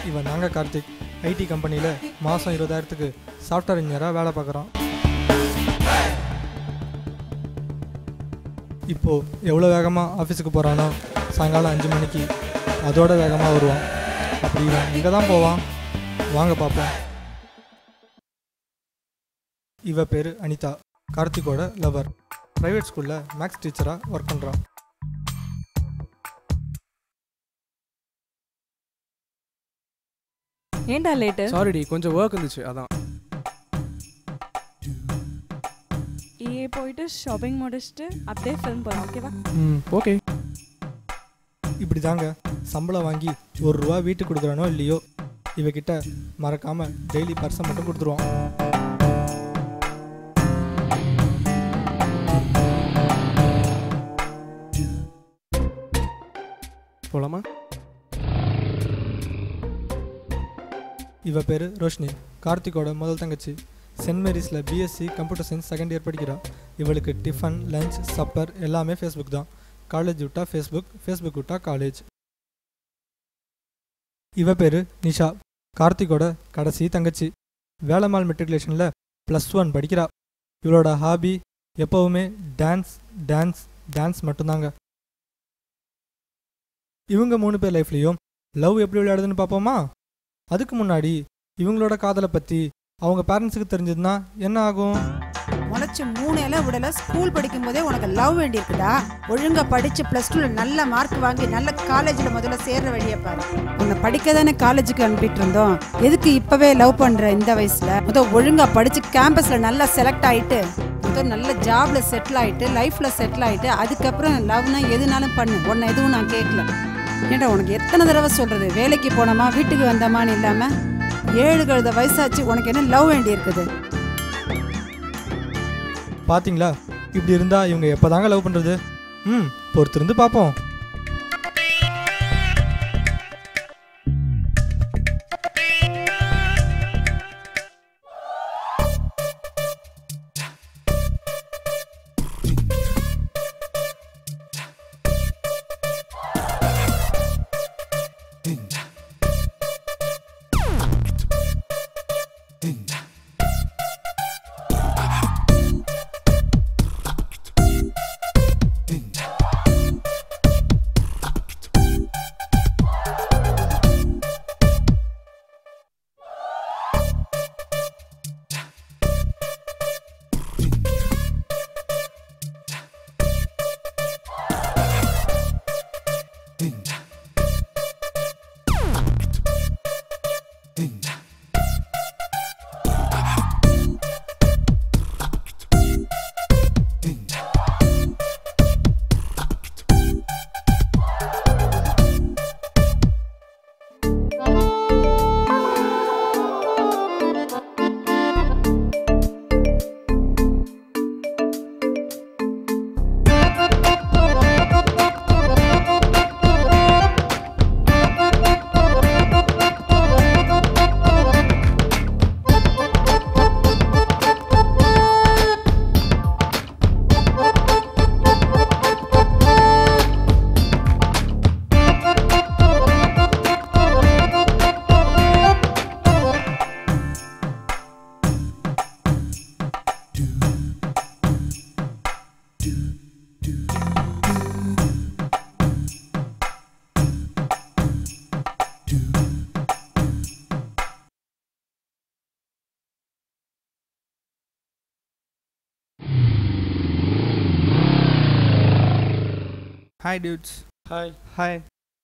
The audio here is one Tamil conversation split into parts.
இவன் தாங்க கார்த்திக். ஐடி கம்பெனியில் மாதம் 20,000க்கு சாஃப்ட்வேர் இன்ஜினியராக வேலை பார்க்குறான். இப்போது எவ்வளோ வேகமாக ஆஃபீஸுக்கு போகிறானோ சாயங்காலம் 5 மணிக்கு அதோட வேகமாக வருவான். அப்படி இவன் இங்கே தான் போவான். வாங்க பார்ப்போம். இவ பேர் அனிதா, கார்த்திகோட லவர். ப்ரைவேட் ஸ்கூலில் மேக்ஸ் டீச்சராக ஒர்க் பண்ணுறான். ஏன்டா லேட்டு? சாரிடி, கொஞ்சம் ஒர்க் இருந்துச்சு அதான். போயிட்டு ஷாப்பிங் முடிச்சுட்டு அப்படியே ஃபிலிம் போகலாம், ஓகேவா? ஓகே. இப்படி தாங்க சம்பளம் வாங்கி ₹1 வீட்டுக்கு கொடுக்குறானோ இல்லையோ இவகிட்ட மறக்காமல் டெய்லி பர்ஸை மட்டும் கொடுத்துருவான். போலாமா? இவ பேர் ரோஷினி, கார்த்திகோட முதல் தங்கச்சி. சென்ட் மேரிஸில் BSc computer science second year படிக்கிறா. இவளுக்கு டிஃபன், லஞ்ச், சப்பர் எல்லாமே ஃபேஸ்புக் தான். காலேஜ் விட்டா ஃபேஸ்புக், ஃபேஸ்புக் விட்டா காலேஜ். இவ பேர் நிஷா, கார்த்திகோட கடைசி தங்கச்சி. வேலம்மாள் மெட்ரிகுலேஷனில் +1 படிக்கிறா. இவளோட ஹாபி எப்போவுமே டான்ஸ் டான்ஸ் டான்ஸ் மட்டும்தாங்க. இவங்க 3 பேர் லைஃப்லேயும் லவ் எப்படி விளையாடுதுன்னு பார்ப்போமா? அதுக்கு முன்னாடி இவங்களோட காதலை பற்றி அவங்க பேரண்ட்ஸுக்கு தெரிஞ்சதுன்னா என்ன ஆகும்? உனச்சு 3 இலை விடல. ஸ்கூல் படிக்கும் போதே உனக்கு லவ் வேண்டியிருக்குதா? ஒழுங்கா படிச்சு +2 நல்ல மார்க் வாங்கி நல்ல காலேஜில் முதல்ல சேர்ற வழியை பாரு. உன்னை படிக்க தானே காலேஜுக்கு அனுப்பிட்டு இருந்தோம். எதுக்கு இப்பவே லவ் பண்ற இந்த வயசுல? முதல் ஒழுங்கா படிச்சு கேம்பஸ்ல நல்லா செலக்ட் ஆயிட்டு முதல் நல்ல ஜாப்ல செட்டில் ஆயிட்டு லைஃப்ல செட்டில் ஆயிட்டு அதுக்கப்புறம் லவ்னா எதுனாலும் பண்ணு. உன்னை எதுவும் நான் கேட்கல. ஏன்டா உனக்கு எத்தனை தடவை சொல்றது? வேலைக்கு போனோமா வீட்டுக்கு வந்தோமான்னு இல்லாம 7 கழுத வயசாச்சு, உனக்கு என்ன லவ் வேண்டி இருக்குது? பாத்தீங்களா? இப்படி இருந்தா இவங்க எப்பதாங்க லவ் பண்றது? பொறுத்திருந்து பார்ப்போம். Hi dudes. ஹாய். ஹாய்.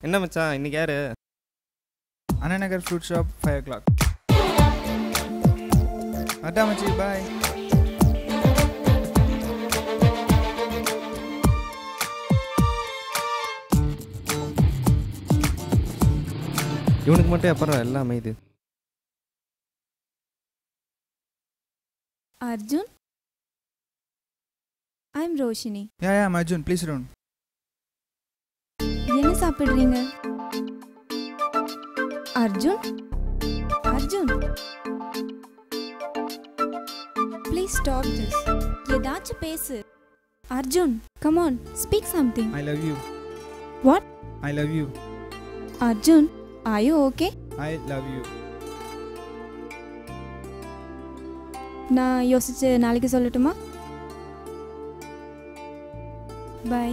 என்ன மச்சான் இன்னைக்கு யாரு? Anna Nagar fruit shop 5 o'clock. அட்டா மச்சி, பாய். இவனுக்கு மட்டும் அப்புறம் எல்லாம் அமைது. Arjun, I'm Roshini. Yeah, I'm Arjun. Please run. என்ன சாப்பிடுறீங்க? Arjun? Arjun? Please stop this. ஏதாச்சும் பேசு. Arjun, come on, speak something. I love you. What? I love you. Arjun, are you okay? I love you. நான் யோசிச்சு நாளைக்கு சொல்லட்டுமா? பை.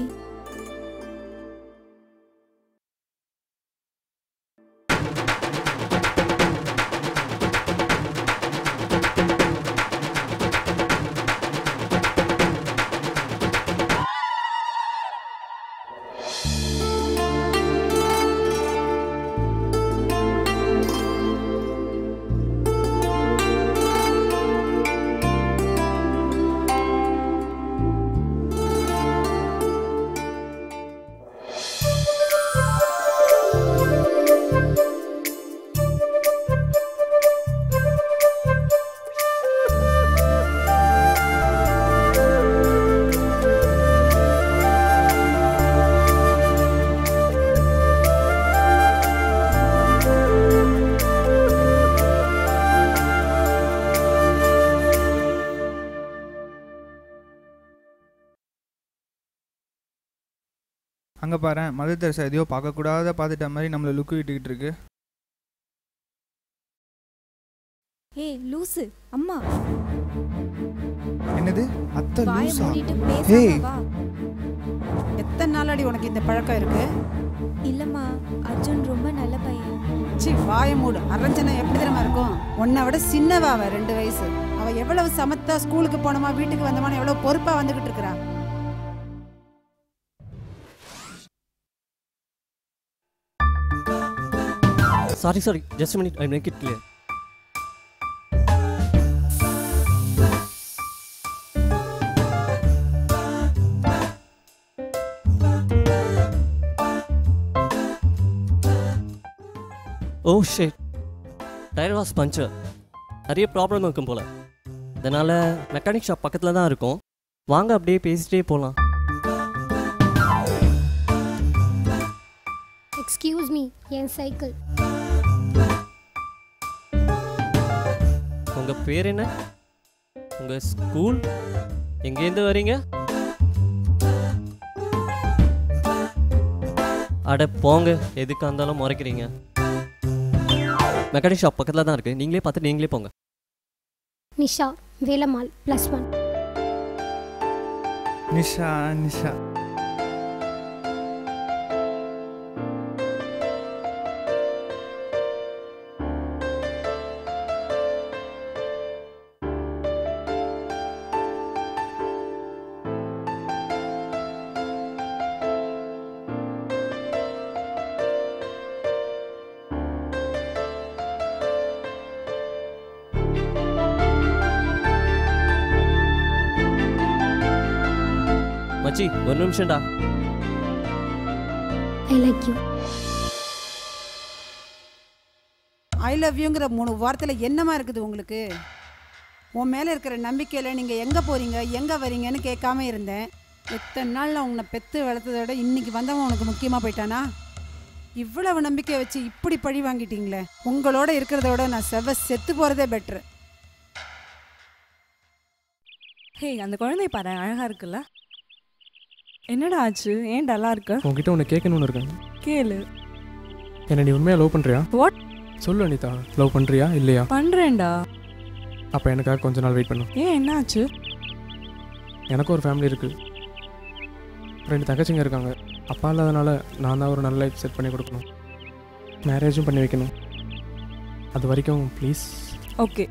அங்கே பாரு, மதர் தெரசா எதையோ பார்க்கக்கூடாத பார்த்துட்ட மாதிரி நம்மளை லுக்கு விட்டுக்கிட்டு இருக்கு. ஏய் லூசு, அம்மா என்னது அத்தை வாயை லூசா? மூடிட்டு Hey. பேசாம வா. எத்தனை நாளாடி உனக்கு இந்த பழக்கம் இருக்கு? இல்லம்மா, அர்ஜுன் ரொம்ப நல்ல பையன். சி வாய மூடு. அரஞ்சனை எப்படி தெரியுமா இருக்கும்? உன்னை விட சின்னவா அவ, 2 வயசு. அவ எவ்வளவு சமத்தா ஸ்கூலுக்கு போனோமா வீட்டுக்கு வந்தோமா எவ்வளவு பொறுப்பா வந்துகிட்டு இருக்கிறா. Sorry, just a minute, I'll make it clear. Oh shit, tire was puncture. நிறைய ப்ராப்ளம் இருக்கும் போல. அதனால மெக்கானிக் ஷாப் பக்கத்தில் தான் இருக்கும். வாங்க அப்படியே பேசிட்டே போகலாம். எக்ஸ்கியூஸ் மீ, என் சைக்கிள். உங்கள் பேர் என்ன? உங்கள் ஸ்கூல் எங்கேருந்து வரீங்க? அட போங்க, எதுக்காக இருந்தாலும் முறைக்கிறீங்க. மெக்கானிக் ஷாப் பக்கத்தில் தான் இருக்குது, நீங்களே பார்த்து நீங்களே போங்க. நிஷா, வேலம்மாள், +1. நிஷா நிஷா மச்சி, ஒரு நிமிஷம்டா. I like you. I love யூங்கிற 3 வார்த்தையில் என்னமா இருக்குது உங்களுக்கு? உன் மேலே இருக்கிற நம்பிக்கையில் நீங்கள் எங்கே போகிறீங்க எங்கே வரீங்கன்னு கேட்காம இருந்தேன். எத்தனை நாள் நான் உன்னை பெற்று வளர்த்ததை விட இன்னைக்கு வந்தவன் உனக்கு முக்கியமாக போயிட்டானா? இவ்வளவு நம்பிக்கை வச்சு இப்படி பழி வாங்கிட்டீங்களே. உங்களோட இருக்கிறத விட நான் செத்து போகிறதே பெட்ரு. ஹே, அந்த குழந்தைய பாரு, அழகா இருக்குல்ல? என்னடா ஆச்சு? ஏன் டல்லா இருக்க? உங்ககிட்ட ஒன்று கேட்கணும்னு இருக்கேன். கேளு. என்ன நீ உண்மையாக லவ் பண்ணுறியா? What? சொல்லு அனிதா, லவ் பண்ணுறியா இல்லையா? பண்றேன்டா. அப்போ எனக்காக கொஞ்ச நாள் வெயிட் பண்ணு. ஏன், என்ன ஆச்சு? எனக்கும் ஒரு ஃபேமிலி இருக்குது, 2 தங்கச்சிங்க இருக்காங்க. அப்பா இல்லாதனால நான் தான் ஒரு நல்ல லைஃப் செட் பண்ணி கொடுக்கணும், மேரேஜும் பண்ணி வைக்கணும். அது வரைக்கும் ப்ளீஸ். ஓகே,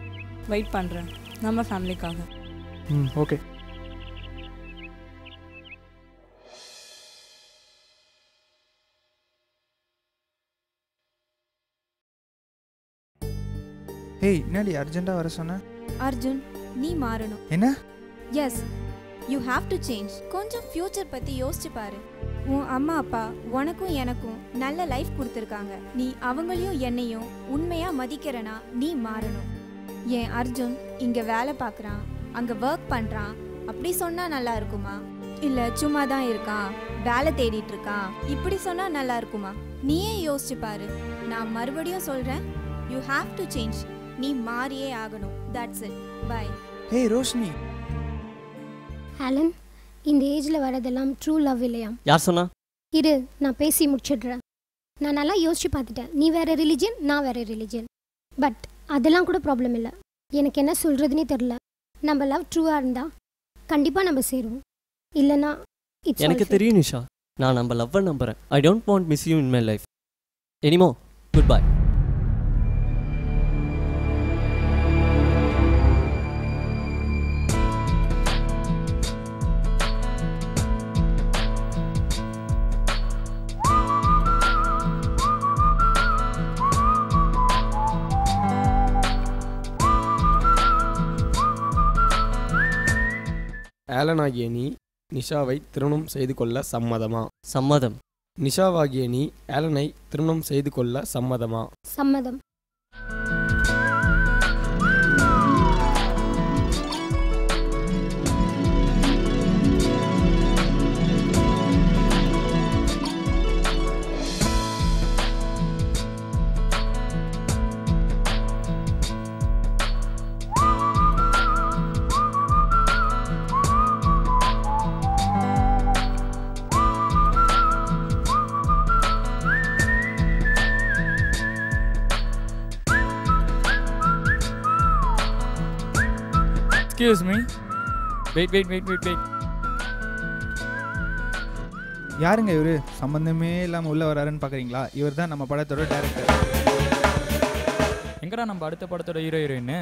வெயிட் பண்றேன் நம்ம ஃபேமிலிக்காக. ஓகே. ஹேய், என்னடி அர்ஜென்ட்டாக வர சொன்ன? அர்ஜுன், நீ மாறணும். என்ன? Yes, you have to change. கொஞ்சம் ஃப்யூச்சர் பற்றி யோசிச்சு பாரு. உன் அம்மா அப்பா உனக்கும் எனக்கும் நல்ல லைஃப் கொடுத்துருக்காங்க. நீ அவங்களையும் என்னையும் உண்மையாக மதிக்கிறனா நீ மாறணும். என் அர்ஜுன் இங்கே வேலை பார்க்குறான், அங்கே ஒர்க் பண்ணுறான், அப்படி சொன்னால் நல்லா இருக்குமா? இல்லை சும்மா தான் இருக்கான், வேலை தேடிட்டு இருக்கான், இப்படி சொன்னால் நல்லா இருக்குமா? நீயே யோசிச்சு பாரு. நான் மறுபடியும் சொல்கிறேன், யூ ஹாவ் டு சேஞ்ச். நீ மாறியே ஆகணும். That's it. Bye. Hey Roshini. Alan, இந்த ஏஜில் வரதெல்லாம் ட்ரூ லவ் இல்லையா? யார் சொன்னா? இரு, நான் பேசி முடிச்சிடுறேன். நான் நல்லா யோசிச்சு பார்த்துட்டேன். நீ வேறு ரிலிஜன், நான் வேறு ரிலிஜன். பட் அதெல்லாம் கூட ப்ராப்ளம் இல்லை. எனக்கு என்ன சொல்கிறதுனே தெரில. நம்ம லவ் ட்ரூவாக இருந்தால் கண்டிப்பாக நம்ம சேருவோம். இல்லைன்னா எனக்கு தெரியும் நிஷா, நான் நம்ம லவ்வை நம்புகிறேன். I don't want miss you in my life anymore. Goodbye. Alan ஆகிய நீ நிஷாவை திருமணம் செய்து கொள்ள சம்மதமா? சம்மதம். நிஷாவாகிய நீ ஆலனை திருமணம் செய்து கொள்ள சம்மதமா? சம்மதம். Excuse me. Wait. யாருங்க இவரு? சம்பந்தமே இல்லாமல் உள்ளே வராருன்னு பார்க்குறீங்களா? இவர் தான் நம்ம படத்தோட டைரக்டர். எங்கடா நம்ம அடுத்த படத்தோட ஹீரோ ஹீரோயின்?